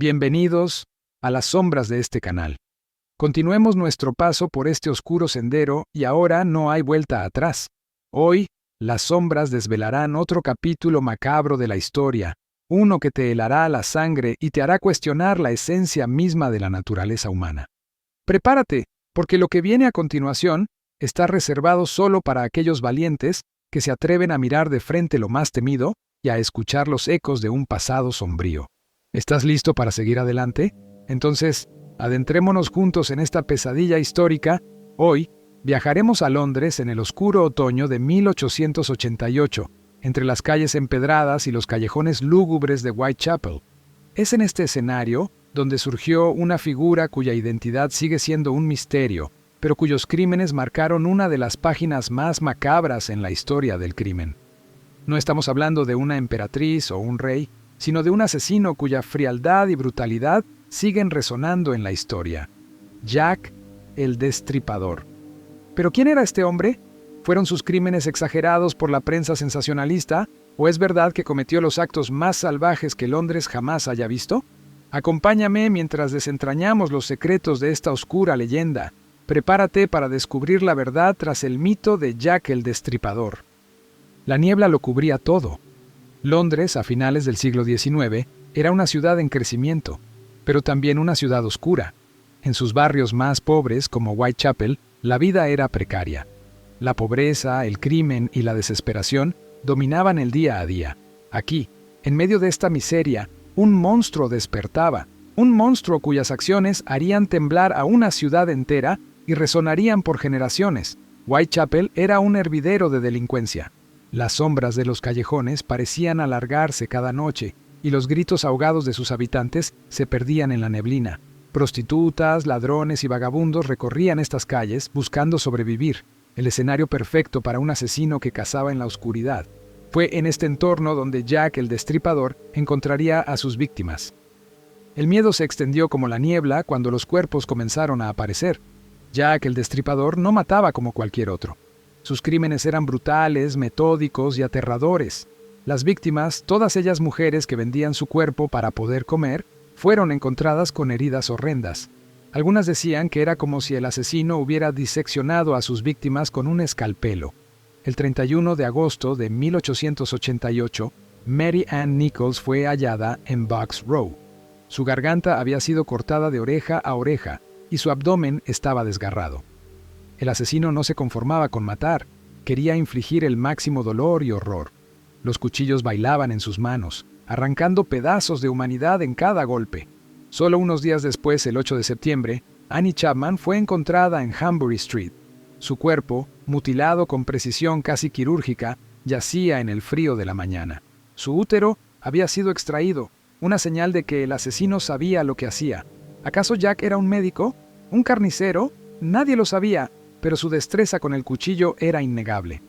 Bienvenidos a las sombras de este canal. Continuemos nuestro paso por este oscuro sendero y ahora no hay vuelta atrás. Hoy, las sombras desvelarán otro capítulo macabro de la historia, uno que te helará la sangre y te hará cuestionar la esencia misma de la naturaleza humana. Prepárate, porque lo que viene a continuación está reservado solo para aquellos valientes que se atreven a mirar de frente lo más temido y a escuchar los ecos de un pasado sombrío. ¿Estás listo para seguir adelante? Entonces, adentrémonos juntos en esta pesadilla histórica. Hoy, viajaremos a Londres en el oscuro otoño de 1888, entre las calles empedradas y los callejones lúgubres de Whitechapel. Es en este escenario donde surgió una figura cuya identidad sigue siendo un misterio, pero cuyos crímenes marcaron una de las páginas más macabras en la historia del crimen. No estamos hablando de una emperatriz o un rey, sino de un asesino cuya frialdad y brutalidad siguen resonando en la historia. Jack el Destripador. ¿Pero quién era este hombre? ¿Fueron sus crímenes exagerados por la prensa sensacionalista? ¿O es verdad que cometió los actos más salvajes que Londres jamás haya visto? Acompáñame mientras desentrañamos los secretos de esta oscura leyenda. Prepárate para descubrir la verdad tras el mito de Jack el Destripador. La niebla lo cubría todo. Londres, a finales del siglo XIX, era una ciudad en crecimiento, pero también una ciudad oscura. En sus barrios más pobres, como Whitechapel, la vida era precaria. La pobreza, el crimen y la desesperación dominaban el día a día. Aquí, en medio de esta miseria, un monstruo despertaba, un monstruo cuyas acciones harían temblar a una ciudad entera y resonarían por generaciones. Whitechapel era un hervidero de delincuencia. Las sombras de los callejones parecían alargarse cada noche, y los gritos ahogados de sus habitantes se perdían en la neblina. Prostitutas, ladrones y vagabundos recorrían estas calles buscando sobrevivir, el escenario perfecto para un asesino que cazaba en la oscuridad. Fue en este entorno donde Jack el Destripador encontraría a sus víctimas. El miedo se extendió como la niebla cuando los cuerpos comenzaron a aparecer. Jack el Destripador no mataba como cualquier otro. Sus crímenes eran brutales, metódicos y aterradores. Las víctimas, todas ellas mujeres que vendían su cuerpo para poder comer, fueron encontradas con heridas horrendas. Algunas decían que era como si el asesino hubiera diseccionado a sus víctimas con un escalpelo. El 31 de agosto de 1888, Mary Ann Nichols fue hallada en Bucks Row. Su garganta había sido cortada de oreja a oreja y su abdomen estaba desgarrado. El asesino no se conformaba con matar, quería infligir el máximo dolor y horror. Los cuchillos bailaban en sus manos, arrancando pedazos de humanidad en cada golpe. Solo unos días después, el 8 de septiembre, Annie Chapman fue encontrada en Hanbury Street. Su cuerpo, mutilado con precisión casi quirúrgica, yacía en el frío de la mañana. Su útero había sido extraído, una señal de que el asesino sabía lo que hacía. ¿Acaso Jack era un médico? ¿Un carnicero? Nadie lo sabía, pero su destreza con el cuchillo era innegable.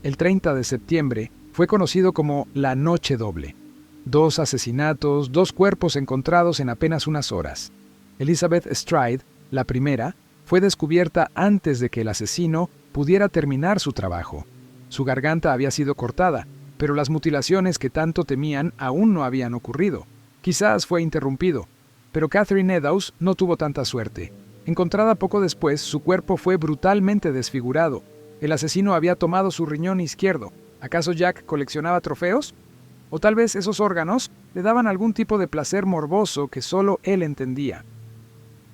El 30 de septiembre fue conocido como la Noche Doble. 2 asesinatos, 2 cuerpos encontrados en apenas unas horas. Elizabeth Stride, la primera, fue descubierta antes de que el asesino pudiera terminar su trabajo. Su garganta había sido cortada, pero las mutilaciones que tanto temían aún no habían ocurrido. Quizás fue interrumpido, pero Catherine Eddowes no tuvo tanta suerte. Encontrada poco después, su cuerpo fue brutalmente desfigurado. El asesino había tomado su riñón izquierdo. ¿Acaso Jack coleccionaba trofeos? O tal vez esos órganos le daban algún tipo de placer morboso que solo él entendía.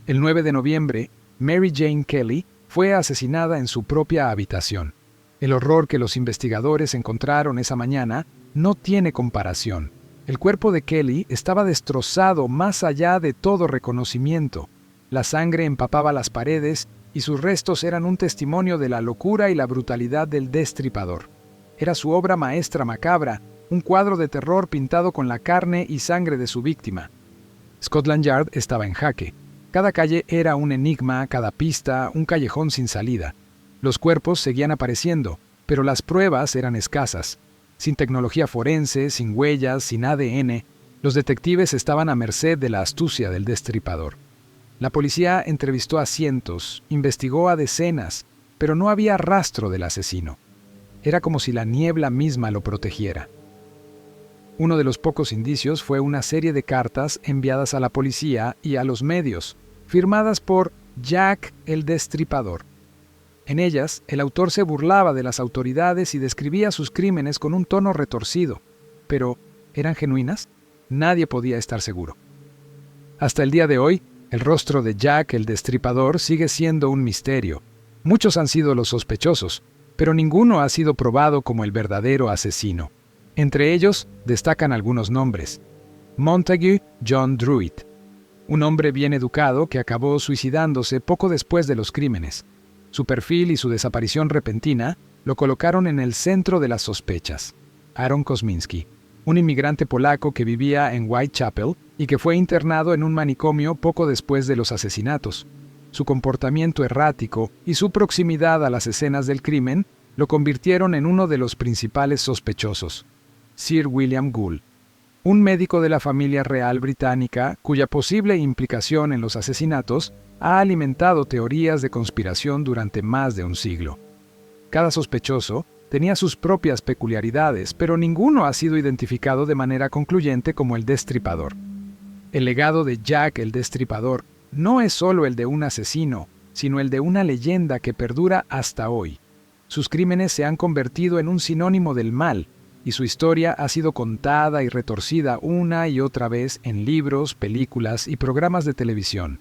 El 9 de noviembre, Mary Jane Kelly fue asesinada en su propia habitación. El horror que los investigadores encontraron esa mañana no tiene comparación. El cuerpo de Kelly estaba destrozado más allá de todo reconocimiento. La sangre empapaba las paredes y sus restos eran un testimonio de la locura y la brutalidad del destripador. Era su obra maestra macabra, un cuadro de terror pintado con la carne y sangre de su víctima. Scotland Yard estaba en jaque. Cada calle era un enigma, cada pista, un callejón sin salida. Los cuerpos seguían apareciendo, pero las pruebas eran escasas. Sin tecnología forense, sin huellas, sin ADN, los detectives estaban a merced de la astucia del destripador. La policía entrevistó a cientos, investigó a decenas, pero no había rastro del asesino. Era como si la niebla misma lo protegiera. Uno de los pocos indicios fue una serie de cartas enviadas a la policía y a los medios, firmadas por Jack el Destripador. En ellas, el autor se burlaba de las autoridades y describía sus crímenes con un tono retorcido. Pero, ¿eran genuinas? Nadie podía estar seguro. Hasta el día de hoy, el rostro de Jack el Destripador sigue siendo un misterio. Muchos han sido los sospechosos, pero ninguno ha sido probado como el verdadero asesino. Entre ellos, destacan algunos nombres. Montague John Druitt, un hombre bien educado que acabó suicidándose poco después de los crímenes. Su perfil y su desaparición repentina lo colocaron en el centro de las sospechas. Aaron Kosminski, un inmigrante polaco que vivía en Whitechapel y que fue internado en un manicomio poco después de los asesinatos. Su comportamiento errático y su proximidad a las escenas del crimen lo convirtieron en uno de los principales sospechosos. Sir William Gould, un médico de la familia real británica cuya posible implicación en los asesinatos ha alimentado teorías de conspiración durante más de un siglo. Cada sospechoso tenía sus propias peculiaridades, pero ninguno ha sido identificado de manera concluyente como el Destripador. El legado de Jack el Destripador no es solo el de un asesino, sino el de una leyenda que perdura hasta hoy. Sus crímenes se han convertido en un sinónimo del mal, y su historia ha sido contada y retorcida una y otra vez en libros, películas y programas de televisión.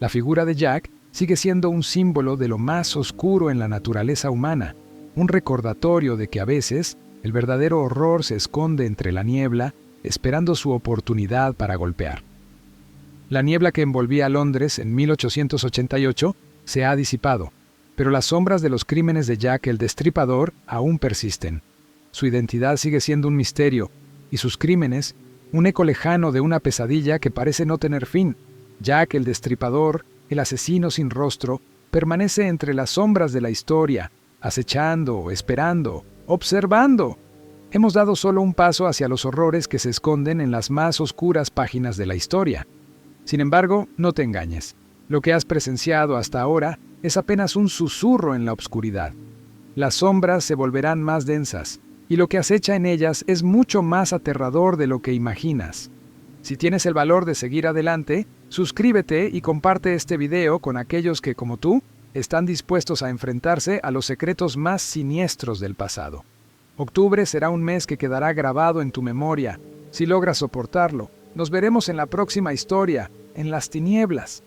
La figura de Jack sigue siendo un símbolo de lo más oscuro en la naturaleza humana, un recordatorio de que a veces el verdadero horror se esconde entre la niebla, esperando su oportunidad para golpear. La niebla que envolvía a Londres en 1888 se ha disipado, pero las sombras de los crímenes de Jack el Destripador aún persisten. Su identidad sigue siendo un misterio, y sus crímenes, un eco lejano de una pesadilla que parece no tener fin. Jack el Destripador, el asesino sin rostro, permanece entre las sombras de la historia, acechando, esperando, observando. Hemos dado solo un paso hacia los horrores que se esconden en las más oscuras páginas de la historia. Sin embargo, no te engañes. Lo que has presenciado hasta ahora es apenas un susurro en la oscuridad. Las sombras se volverán más densas, y lo que acecha en ellas es mucho más aterrador de lo que imaginas. Si tienes el valor de seguir adelante, suscríbete y comparte este video con aquellos que, como tú, están dispuestos a enfrentarse a los secretos más siniestros del pasado. Octubre será un mes que quedará grabado en tu memoria. Si logras soportarlo, nos veremos en la próxima historia, en las tinieblas.